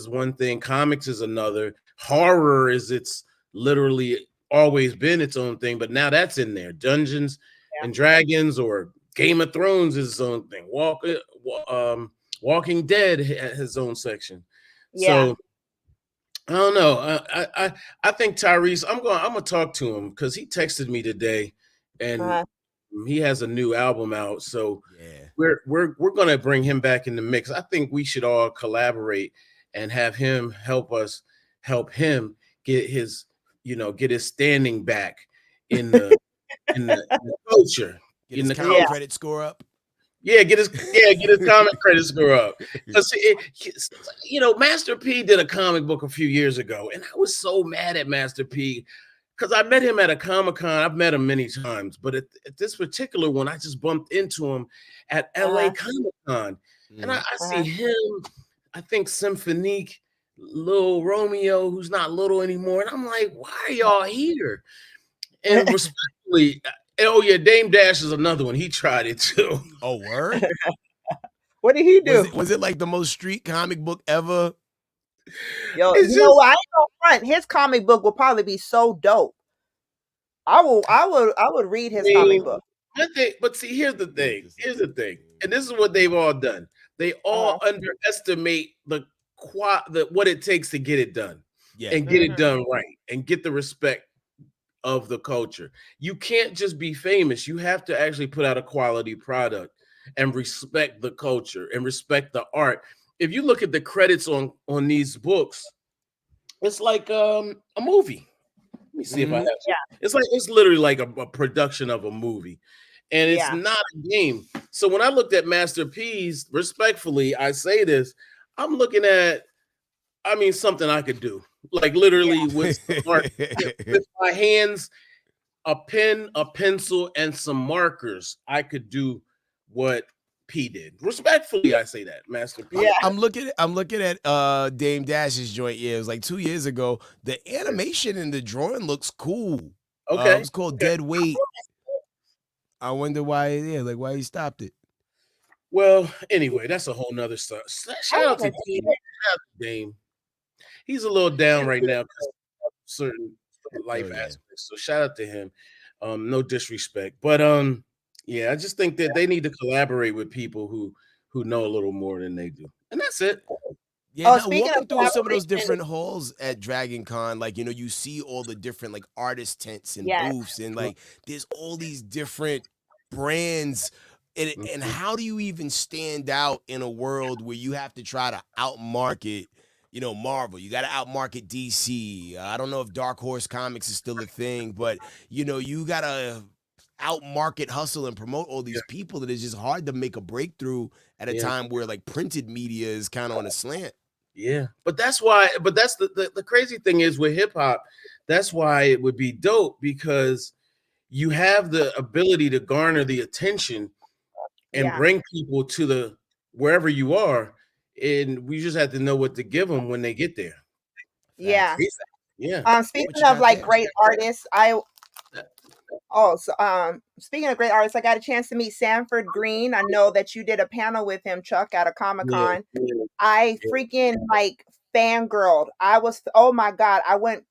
one thing, comics is another, horror is it's literally always been its own thing, but now that's in there. Dungeons and Dragons or Game of Thrones is its own thing. Walking Dead has its own section. So I don't know. I think Tyrese. I'm gonna talk to him because he texted me today, and he has a new album out. So we're gonna bring him back in the mix. I think we should all collaborate and have him help us help him get his standing back in the in the culture. Get his comic credit score up. Yeah, get his comic credit score up. Because Master P did a comic book a few years ago, and I was so mad at Master P because I met him at a Comic-Con. I've met him many times, but at this particular one, I just bumped into him at LA Comic-Con. And I see him, I think Symphonique, Little Romeo, who's not little anymore. And I'm like, why are y'all here? And respectfully, oh yeah, Dame Dash is another one. He tried it too. Oh, word? What did he do? Was it like the most street comic book ever? Yo, I ain't gonna front. His comic book will probably be so dope. I would read his comic book. But see, here's the thing. And this is what they've all done. They all underestimate what it takes to get it done. And get it done right and get the respect of the culture. You can't just be famous. You have to actually put out a quality product and respect the culture and respect the art. If you look at the credits on these books, it's like a movie. Let me see if I have it's literally like a production of a movie. And it's not a game. So when I looked at Master P's, respectfully, I say this, I'm looking at something I could do. Like literally with my hands, a pen, a pencil, and some markers, I could do what P did. Respectfully, I say that, Master P. Yeah. I'm looking at Dame Dash's joint. Yeah, it was like 2 years ago. The animation in the drawing looks cool. Okay. It's called Dead Weight. I wonder why he stopped it. Well, anyway, that's a whole nother stuff. Shout out to Dame. He's a little down right now because of certain life aspects. So shout out to him. No disrespect, but I just think that they need to collaborate with people who know a little more than they do, and that's it. Yeah, walking through some of those different halls at Dragon Con, like you see all the different like artist tents and booths, and like there's all these different brands. And how do you even stand out in a world where you have to try to outmarket? Marvel, you got to outmarket DC. I don't know if Dark Horse Comics is still a thing, but you got to outmarket, hustle, and promote all these people that it's just hard to make a breakthrough at a time where like printed media is kind of on a slant. Yeah, but that's why. But that's the crazy thing is with hip hop. That's why it would be dope because you have the ability to garner the attention and bring people to the wherever you are. And we just have to know what to give them when they get there. Yeah. Yeah. Speaking of like great artists, speaking of great artists, I got a chance to meet Sanford Greene. I know that you did a panel with him, Chuck, at a Comic-Con. I freaking like fangirled. Oh my God, I went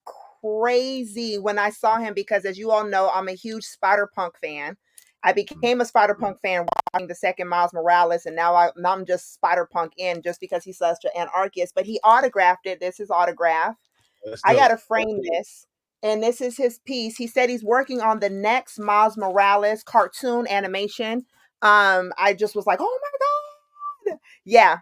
crazy when I saw him because as you all know, I'm a huge Spider-Punk fan. I became a Spider-Punk fan watching the second Miles Morales, and now I'm just Spider-Punk in just because he's such an anarchist. But he autographed it. This is autograph. I got to frame this. And this is his piece. He said he's working on the next Miles Morales cartoon animation. I just was like, oh my God. Yeah.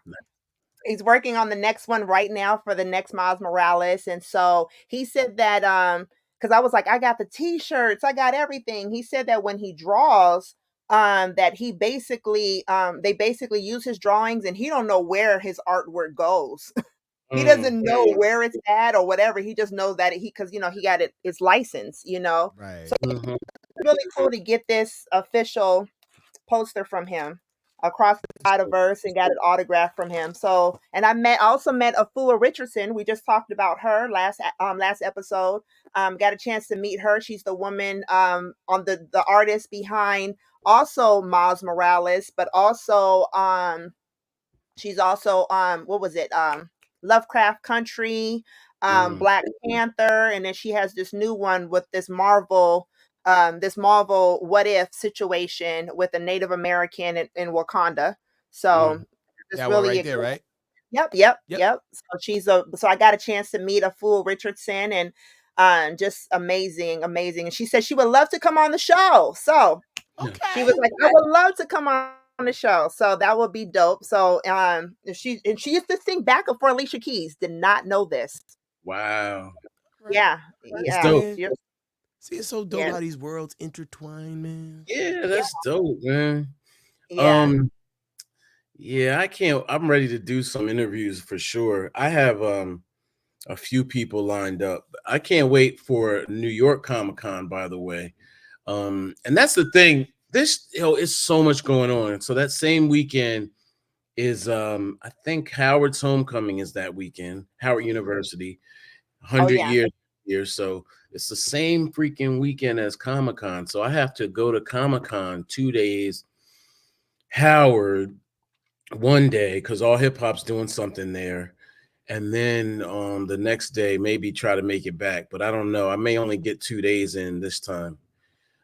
He's working on the next one right now for the next Miles Morales. And so he said that, because I was like, I got the t-shirts, I got everything. He said that when he draws, that he basically, they basically use his drawings and he don't know where his artwork goes. He doesn't know where it's at or whatever. He just knows that because he got it's licensed, Right. So it's really cool to get this official poster from him. across the Spider-Verse and got an autograph from him. So, and I also met Afua Richardson. We just talked about her last episode. Got a chance to meet her. She's the woman on the artist behind also Miles Morales, but also she's also what was it? Lovecraft Country, Black Panther, and then she has this new one with this Marvel what if situation with a Native American in Wakanda. So it's That one really right there, right? Yep. Yep. So I got a chance to meet Afua Richardson, and just amazing. And she said she would love to come on the show. So she was like, I would love to come on the show. So that would be dope. So she used to sing backup for Alicia Keys. Did not know this. Wow. Yeah. That's dope. See, it's so dope how these worlds intertwine, man. Yeah, that's dope, man. Yeah. Yeah, I'm ready to do some interviews for sure. I have a few people lined up. I can't wait for New York Comic-Con, by the way. And that's the thing. This, it's so much going on. So that same weekend is I think Howard's homecoming is that weekend, Howard University, 100 years here. So it's the same freaking weekend as Comic-Con. So I have to go to Comic-Con 2 days, Howard 1 day, because All Hip Hop's doing something there. And then the next day, maybe try to make it back. But I don't know. I may only get 2 days in this time.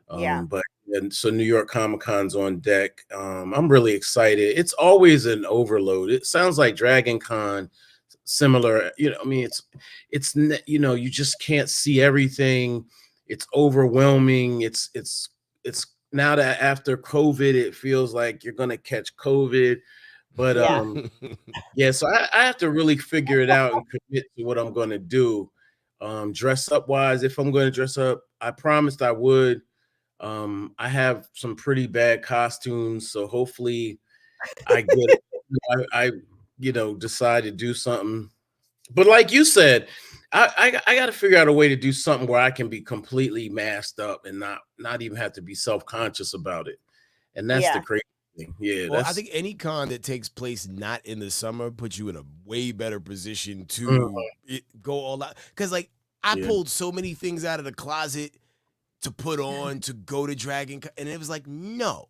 But so New York Comic-Con's on deck. I'm really excited. It's always an overload. It sounds like Dragon Con, similar. I mean, it's you just can't see everything. It's overwhelming. It's now that after COVID, it feels like you're gonna catch COVID. But so I have to really figure it out and commit to what I'm going to do. Dress up wise, if I'm going to dress up, I promised I would. I have some pretty bad costumes, so hopefully I get I decide to do something. But like you said, I got to figure out a way to do something where I can be completely masked up and not even have to be self-conscious about it. And that's the crazy thing. Yeah, well, I think any con that takes place not in the summer puts you in a way better position to go all out. Because like I pulled so many things out of the closet to put on to go to Dragon Con, and it was like, no,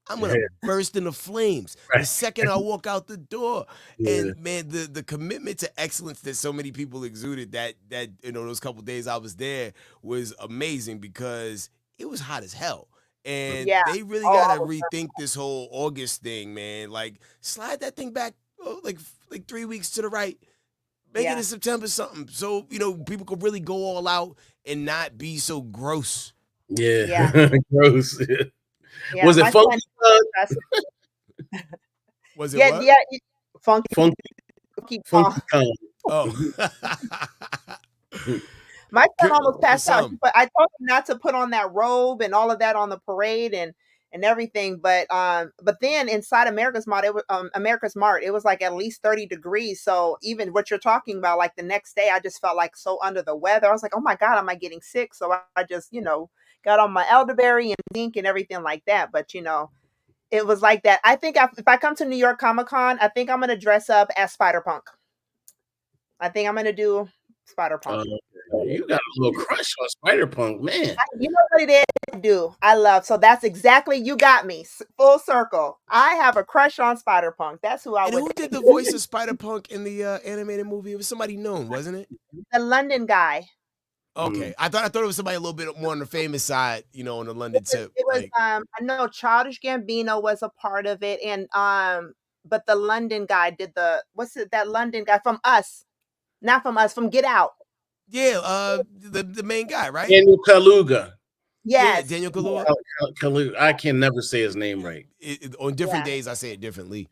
I'm gonna burst into flames the second I walk out the door. And man, the commitment to excellence that so many people exuded that those couple days I was there was amazing, because it was hot as hell. And they really gotta rethink this whole August thing, man. Like slide that thing back like 3 weeks to the right. Make it in September something, so people could really go all out and not be so gross. Yeah. Gross. Yeah, was it funky? Was it what? Yeah, funky. Oh. My son almost passed out, but I told him not to put on that robe and all of that on the parade and everything. But then inside America's Mart, it was like at least 30 degrees. So even what you're talking about, like the next day, I just felt like so under the weather. I was like, oh my God, am I getting sick? So I just, got on my elderberry and zinc and everything like that. But it was like that. I think if I come to New York Comic-Con, I think I'm going to dress up as Spider-Punk. I think I'm going to do Spider-Punk. You got a little crush on Spider-Punk, man. You know what it is I do? I love. So that's exactly, you got me. Full circle. I have a crush on Spider-Punk. That's who I would. And who did the voice of Spider-Punk in the animated movie? It was somebody known, wasn't it? The London guy. Okay. I thought it was somebody a little bit more on the famous side, on the London tip. It was I know Childish Gambino was a part of it, and but the London guy did that London guy from Us. Not from Us, from Get Out. Yeah, the main guy, right? Daniel Kaluuya. Yes. Yeah, Daniel Kaluuya. Kaluuya. I can never say his name right. On different days, I say it differently.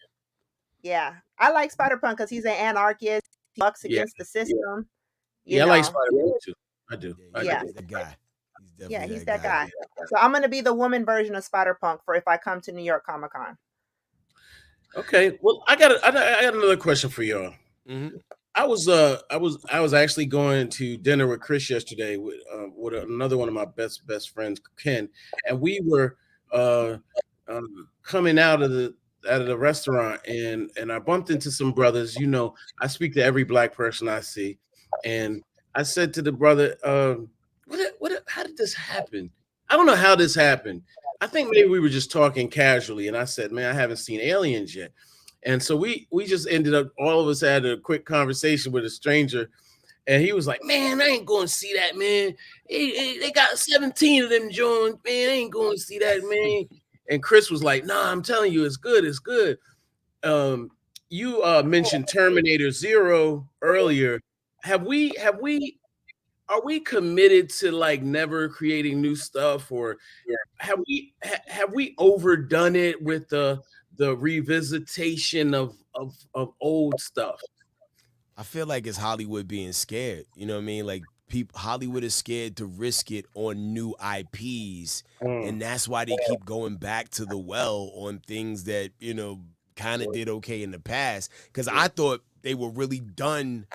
Yeah. I like Spider-Punk because he's an anarchist. He bucks against the system. I like Spider-Punk too. I do. He's that guy. He's that guy. So I'm going to be the woman version of Spider-Punk for if I come to New York Comic-Con. Okay. Well, I got another question for y'all. Mm-hmm. I was actually going to dinner with Chris yesterday with another one of my best friends, Ken, and we were coming out of at a restaurant, and I bumped into some brothers. You know, I speak to every black person I see, and I said to the brother, how did this happen? I don't know how this happened. I think maybe we were just talking casually, and I said, man, I haven't seen Aliens yet. And so we just ended up, all of us had a quick conversation with a stranger, and he was like, man, I ain't going to see that, man. They got 17 of them joints, man. I ain't going to see that, man. And Chris was like, nah, I'm telling you, it's good. It's good. You mentioned Terminator Zero earlier. Are we committed to like never creating new stuff, or have we overdone it with the revisitation of old stuff? I feel like it's Hollywood being scared. You know what I mean? Like Hollywood is scared to risk it on new IPs, and that's why they keep going back to the well on things that, you know, kind of did okay in the past. Because I thought they were really done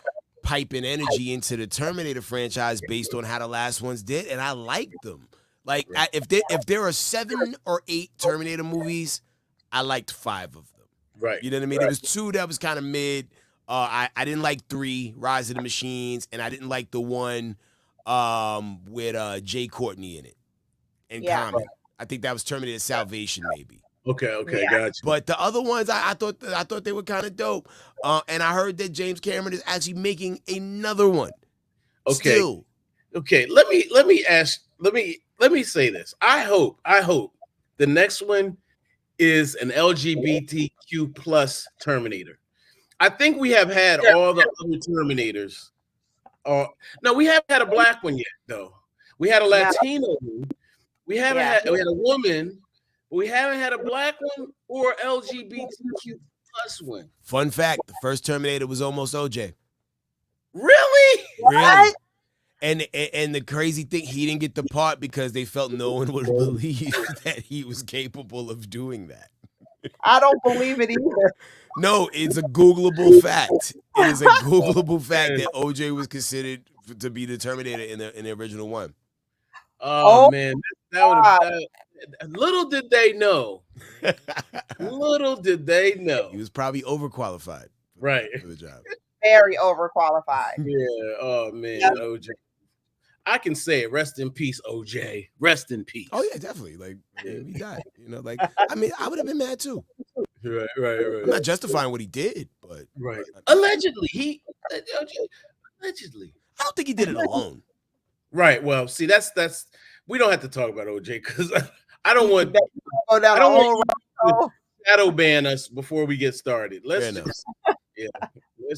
piping energy into the Terminator franchise based on how the last ones did, and I liked them. Like if there are 7 or 8 Terminator movies, I liked 5 of them. Right. You know what I mean? There was 2 that was kind of mid. I didn't like 3, Rise of the Machines, and I didn't like the one with Jay Courtney in it and Common. I think that was Terminator Salvation, maybe. Okay, gotcha. But the other ones, I thought they were kind of dope. And I heard that James Cameron is actually making another one. Okay. Still. Okay. Let me say this. I hope the next one is an LGBTQ plus Terminator. I think we have had all the other Terminators. No, we haven't had a black one yet, though. We had a Latino one. We had a woman. We haven't had a black one or LGBTQ plus one. Fun fact: the first Terminator was almost OJ. Really? Really? And the crazy thing, he didn't get the part because they felt no one would believe that he was capable of doing that. I don't believe it either. No, it's a Googleable fact. It is a Googleable fact that OJ was considered to be the Terminator in the original one. Oh man, little did they know. Little did they know. He was probably overqualified. Right. For the job. Very overqualified. Yeah. Oh man, OJ. I can say it. Rest in peace, OJ. Rest in peace. Oh yeah, definitely. Like he died. You know, like I mean, I would have been mad too. Right. I'm not justifying what he did, but Allegedly, allegedly. I don't think he did it alone. Right. Well, see, that's we don't have to talk about OJ because I don't want to shadow ban us before we get started. Let's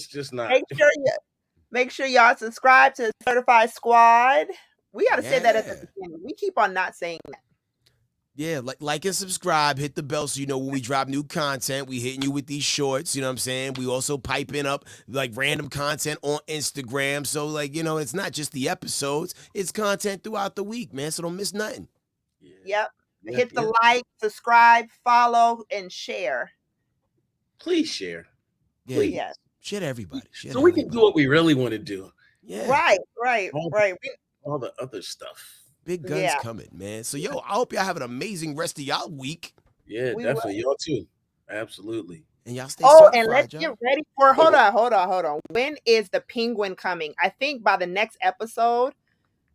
just not. Make sure y'all subscribe to Certified Squad. We got to say that at the beginning. We keep on not saying that. Yeah, like and subscribe, hit the bell so you know when we drop new content. We hitting you with these shorts, you know what I'm saying? We also piping up like random content on Instagram. So like, you know, it's not just the episodes, it's content throughout the week, man. So don't miss nothing. Yep. Hit the like, subscribe, follow, and share. Please share. Yeah. Please. Yes. Share to everybody. So we can do what we really want to do. Yeah. Right. All the other stuff. Big guns coming, man. So, yo, I hope y'all have an amazing rest of y'all week. Yeah, definitely. Y'all too. Absolutely. And y'all stay certified, and let's get ready for, hold on. When is the Penguin coming? I think by the next episode,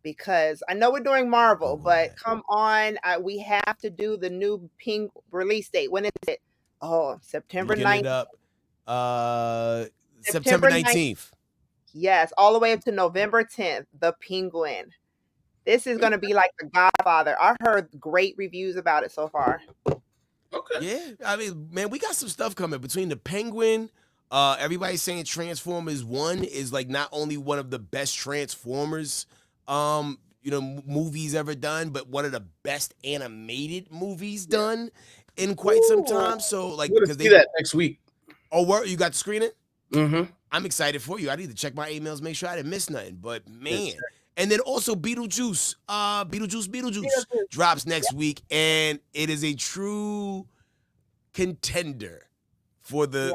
because I know we're doing Marvel, but come on. We have to do the new Penguin release date. When is it? Oh, September 9th. September 19th. Yes, all the way up to November 10th, the Penguin. This is going to be like The Godfather. I heard great reviews about it so far. Okay. Yeah, I mean, man, we got some stuff coming between the Penguin. Everybody's saying Transformers 1 is like not only one of the best Transformers, movies ever done, but one of the best animated movies done in quite some time. So, like, because they do that next week. Oh, what? You got to screen it? Mm-hmm. I'm excited for you. I need to check my emails, make sure I didn't miss nothing. But man. And then also Beetlejuice. Beetlejuice drops next week, and it is a true contender for the,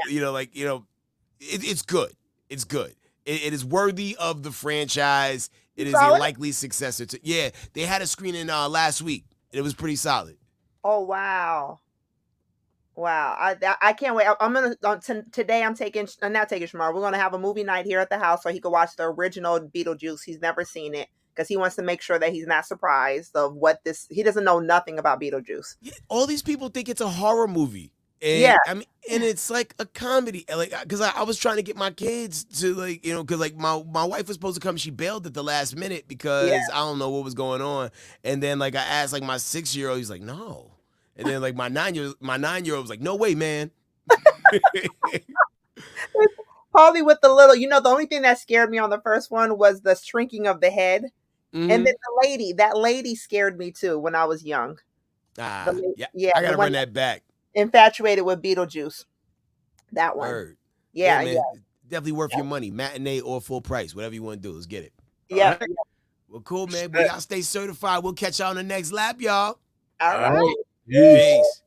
it's good. It's good. It is worthy of the franchise. It is a likely successor to. Yeah, they had a screening last week. It was pretty solid. Oh wow. Wow, I can't wait. I'm gonna today. I'm taking not taking Shamar. We're gonna have a movie night here at the house so he can watch the original Beetlejuice. He's never seen it because he wants to make sure that he's not surprised of what this. He doesn't know nothing about Beetlejuice. Yeah, all these people think it's a horror movie. And, Yeah. I mean, and it's like a comedy. Like, because I was trying to get my kids to like, because like my wife was supposed to come, she bailed at the last minute because Yeah. I don't know what was going on. And then like I asked like my 6-year-old, he's like, no. And then like my 9-year-old was like, no way, man. Probably with the little, the only thing that scared me on the first one was the shrinking of the head. Mm-hmm. And then that lady scared me too when I was young. Yeah, Yeah, I gotta run that back. Infatuated with Beetlejuice. That one. Word. Yeah, man. yeah. Definitely worth your money. Matinee or full price. Whatever you want to do. Let's get it. Yeah. All right. Well, cool, man. But y'all stay certified. We'll catch y'all on the next lap, y'all. All right. Peace.